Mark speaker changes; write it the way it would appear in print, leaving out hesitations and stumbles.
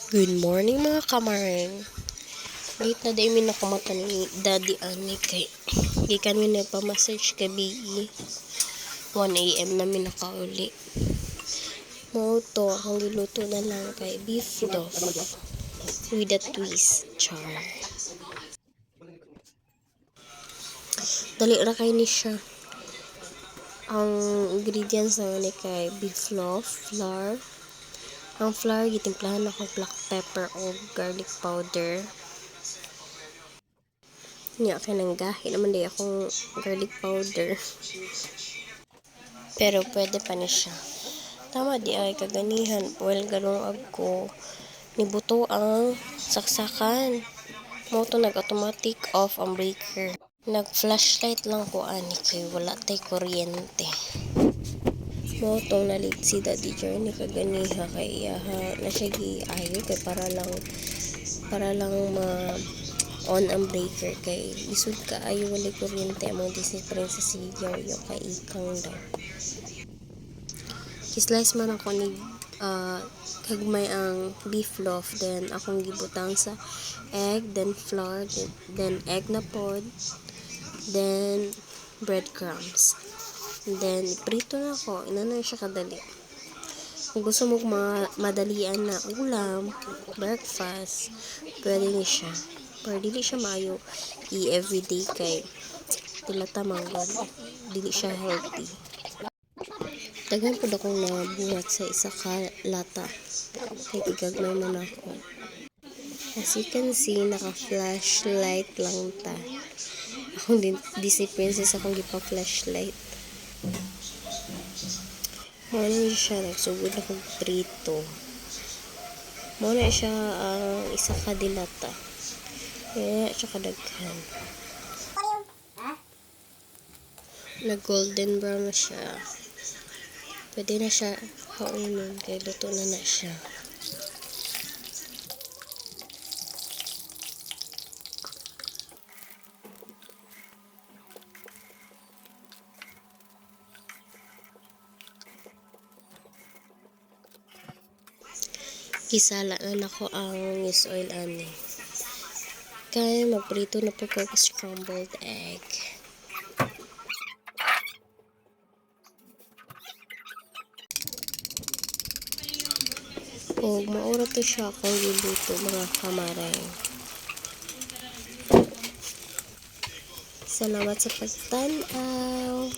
Speaker 1: Good morning mga kamaring. Late na day mi nakamata ni Daddy Ani kay gikan mi na pa-message kay BE. 1 AM na mi nakauli. Mo to ang giluto na lang kay beef loaf with a twist. Char. Dali ra kay ni siya. Ang ingredients na ni kay beef loaf, flour. Ang flour gitimplahan ako black pepper o garlic powder. Nya kay nang gahi naman day akong garlic powder. Pero pwede pa ni siya. Tama di ay kaganihan. Well, ganong ako nibuto ang saksakan. Mo to nag-automatic off ang breaker. Nag-flashlight lang ko ani kay wala tay kuryente. Mo tong nalig si Daddy Journey kaganiha kay na siya giayo kay para lang ma on ang breaker kay isud ka ayo wala kuryente among Disney Princess si Yoyo kay ikang daw. Kislice man ako ni kagmay ang beef loaf, then akong gibutang sa egg, then flour, then egg na pod, then breadcrumbs. Then prito na ako, inanay siya kadali. Kung gusto mo madalian na ulam, breakfast, pwede ni siya. Pero dili siya maayo everyday kay tilata manggod, dili siya healthy. Daghan po akong nabuhat sa isa ka lata. Kaya tigagmay man ako. As you can see, naka-flashlight lang ta. Akong Disney Princess akong gipa-flashlight. Muna siya, nagsugod akong prito. Muna siya ang isa ka dilata. Kaya siya kadaghan. Nag-golden brown na siya. Pwede na siya kaunon kay luto na siya. Isala na nako ang use oil ani. Kaya magprito na po ko scrambled egg. O maura to siya akong giluto mga kamaray. Salamat sa pagtanaw.